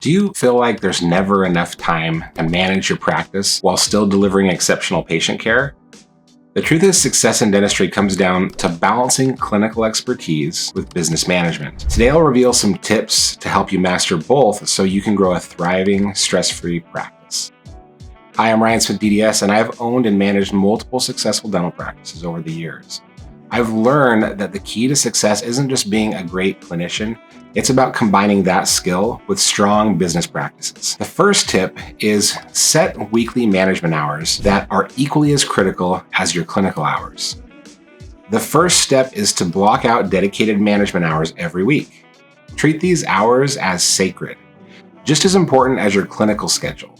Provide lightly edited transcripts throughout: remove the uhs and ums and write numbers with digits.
Do you feel like there's never enough time to manage your practice while still delivering exceptional patient care? The truth is, success in dentistry comes down to balancing clinical expertise with business management. Today, I'll reveal some tips to help you master both so you can grow a thriving, stress-free practice. Hi, I'm Ryan Smith, DDS, and I've owned and managed multiple successful dental practices over the years. I've learned that the key to success isn't just being a great clinician, it's about combining that skill with strong business practices. The first tip is set weekly management hours that are equally as critical as your clinical hours. The first step is to block out dedicated management hours every week. Treat these hours as sacred, just as important as your clinical schedule.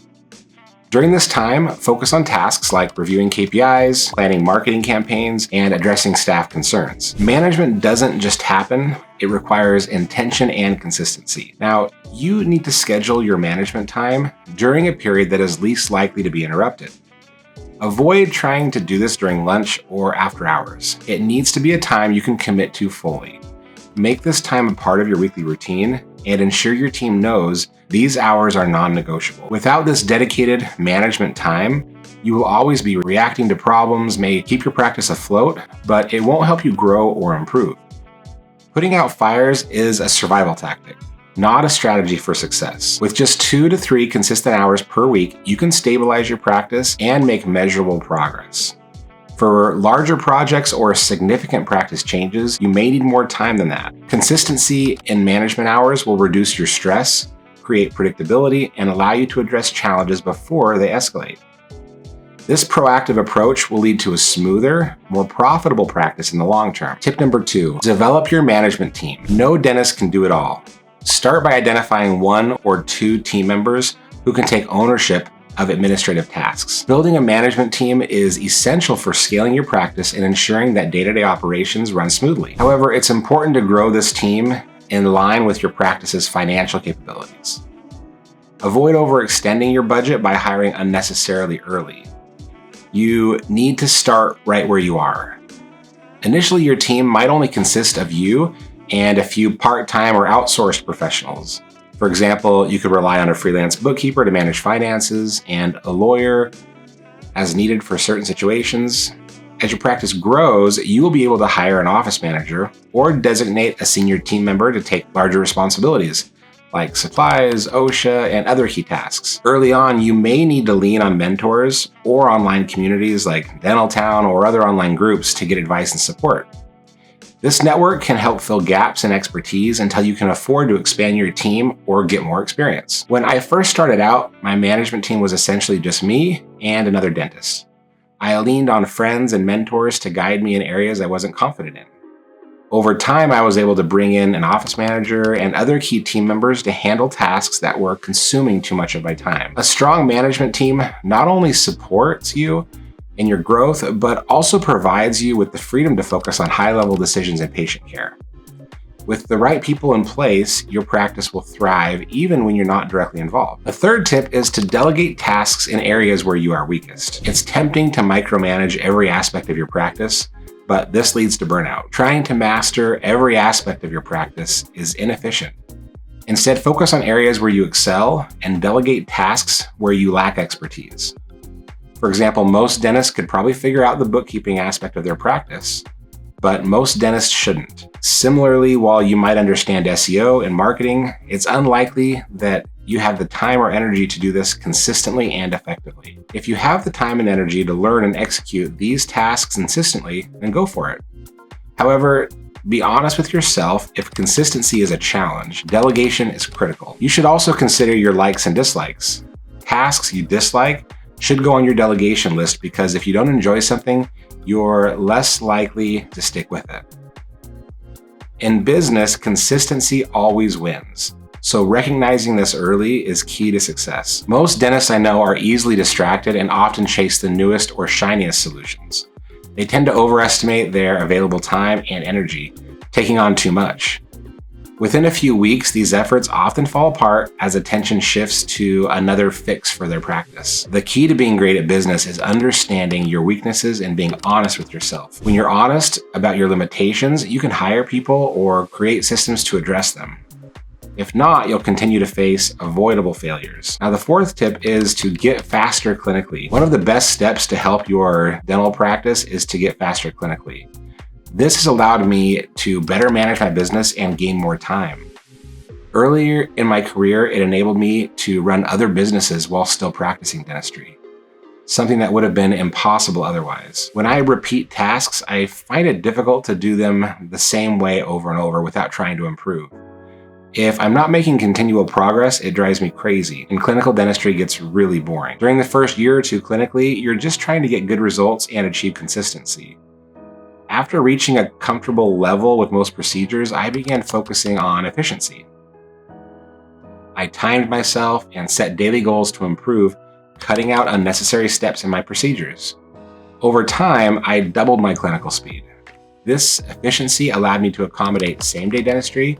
During this time, focus on tasks like reviewing KPIs, planning marketing campaigns, and addressing staff concerns. Management doesn't just happen, it requires intention and consistency. Now, you need to schedule your management time during a period that is least likely to be interrupted. Avoid trying to do this during lunch or after hours. It needs to be a time you can commit to fully. Make this time a part of your weekly routine and ensure your team knows these hours are non-negotiable. Without this dedicated management time, you will always be reacting to problems, may keep your practice afloat, but it won't help you grow or improve. Putting out fires is a survival tactic, not a strategy for success. With just 2 to 3 consistent hours per week, you can stabilize your practice and make measurable progress. For larger projects or significant practice changes, you may need more time than that. Consistency in management hours will reduce your stress, create predictability, and allow you to address challenges before they escalate. This proactive approach will lead to a smoother, more profitable practice in the long term. Tip number 2, develop your management team. No dentist can do it all. Start by identifying 1 or 2 team members who can take ownership of administrative tasks. Building a management team is essential for scaling your practice and ensuring that day-to-day operations run smoothly. However, it's important to grow this team in line with your practice's financial capabilities. Avoid overextending your budget by hiring unnecessarily early. You need to start right where you are. Initially, your team might only consist of you and a few part-time or outsourced professionals. For example, you could rely on a freelance bookkeeper to manage finances and a lawyer as needed for certain situations. As your practice grows, you will be able to hire an office manager or designate a senior team member to take larger responsibilities like supplies, OSHA, and other key tasks. Early on, you may need to lean on mentors or online communities like Dentaltown or other online groups to get advice and support. This network can help fill gaps in expertise until you can afford to expand your team or get more experience. When I first started out, my management team was essentially just me and another dentist. I leaned on friends and mentors to guide me in areas I wasn't confident in. Over time, I was able to bring in an office manager and other key team members to handle tasks that were consuming too much of my time. A strong management team not only supports you in your growth, but also provides you with the freedom to focus on high-level decisions in patient care. With the right people in place, your practice will thrive even when you're not directly involved. The third tip is to delegate tasks in areas where you are weakest. It's tempting to micromanage every aspect of your practice, but this leads to burnout. Trying to master every aspect of your practice is inefficient. Instead, focus on areas where you excel and delegate tasks where you lack expertise. For example, most dentists could probably figure out the bookkeeping aspect of their practice, but most dentists shouldn't. Similarly, while you might understand SEO and marketing, it's unlikely that you have the time or energy to do this consistently and effectively. If you have the time and energy to learn and execute these tasks consistently, then go for it. However, be honest with yourself. If consistency is a challenge, delegation is critical. You should also consider your likes and dislikes. Tasks you dislike should go on your delegation list because if you don't enjoy something, you're less likely to stick with it. In business, consistency always wins. So recognizing this early is key to success. Most dentists I know are easily distracted and often chase the newest or shiniest solutions. They tend to overestimate their available time and energy, taking on too much. Within a few weeks, these efforts often fall apart as attention shifts to another fix for their practice. The key to being great at business is understanding your weaknesses and being honest with yourself. When you're honest about your limitations, you can hire people or create systems to address them. If not, you'll continue to face avoidable failures. Now, the fourth tip is to get faster clinically. One of the best steps to help your dental practice is to get faster clinically. This has allowed me to better manage my business and gain more time. Earlier in my career, it enabled me to run other businesses while still practicing dentistry, something that would have been impossible otherwise. When I repeat tasks, I find it difficult to do them the same way over and over without trying to improve. If I'm not making continual progress, it drives me crazy, and clinical dentistry gets really boring. During the first year or two clinically, you're just trying to get good results and achieve consistency. After reaching a comfortable level with most procedures, I began focusing on efficiency. I timed myself and set daily goals to improve, cutting out unnecessary steps in my procedures. Over time, I doubled my clinical speed. This efficiency allowed me to accommodate same-day dentistry,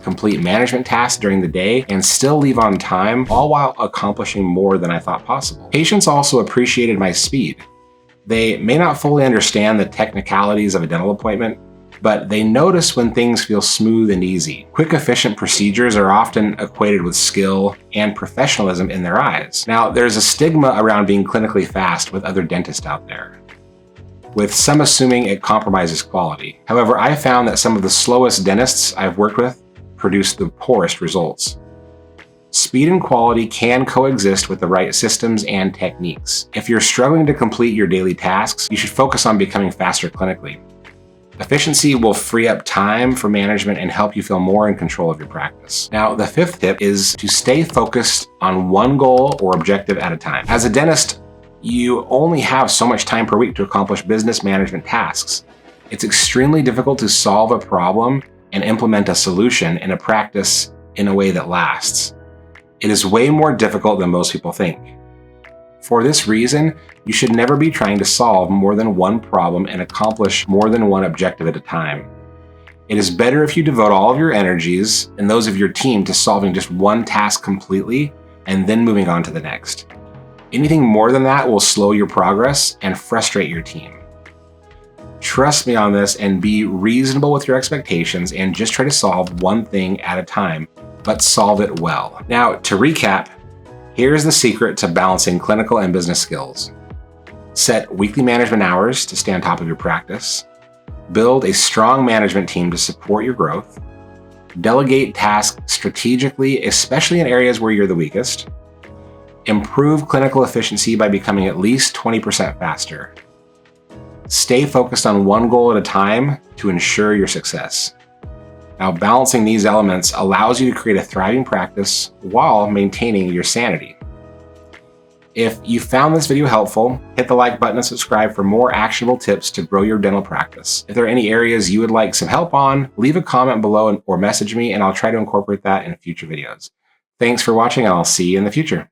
complete management tasks during the day, and still leave on time, all while accomplishing more than I thought possible. Patients also appreciated my speed. They may not fully understand the technicalities of a dental appointment, but they notice when things feel smooth and easy. Quick, efficient procedures are often equated with skill and professionalism in their eyes. Now, there's a stigma around being clinically fast with other dentists out there, with some assuming it compromises quality. However, I found that some of the slowest dentists I've worked with produce the poorest results. Speed and quality can coexist with the right systems and techniques. If you're struggling to complete your daily tasks, you should focus on becoming faster clinically. Efficiency will free up time for management and help you feel more in control of your practice. Now, the fifth tip is to stay focused on one goal or objective at a time. As a dentist, you only have so much time per week to accomplish business management tasks. It's extremely difficult to solve a problem and implement a solution in a practice in a way that lasts. It is way more difficult than most people think. For this reason, you should never be trying to solve more than one problem and accomplish more than one objective at a time. It is better if you devote all of your energies and those of your team to solving just one task completely and then moving on to the next. Anything more than that will slow your progress and frustrate your team. Trust me on this and be reasonable with your expectations and just try to solve one thing at a time, but solve it well. Now, to recap, here's the secret to balancing clinical and business skills. Set weekly management hours to stay on top of your practice. Build a strong management team to support your growth. Delegate tasks strategically, especially in areas where you're the weakest. Improve clinical efficiency by becoming at least 20% faster. Stay focused on one goal at a time to ensure your success. Now, balancing these elements allows you to create a thriving practice while maintaining your sanity. If you found this video helpful, hit the like button and subscribe for more actionable tips to grow your dental practice. If there are any areas you would like some help on, leave a comment below or message me and I'll try to incorporate that in future videos. Thanks for watching and I'll see you in the future.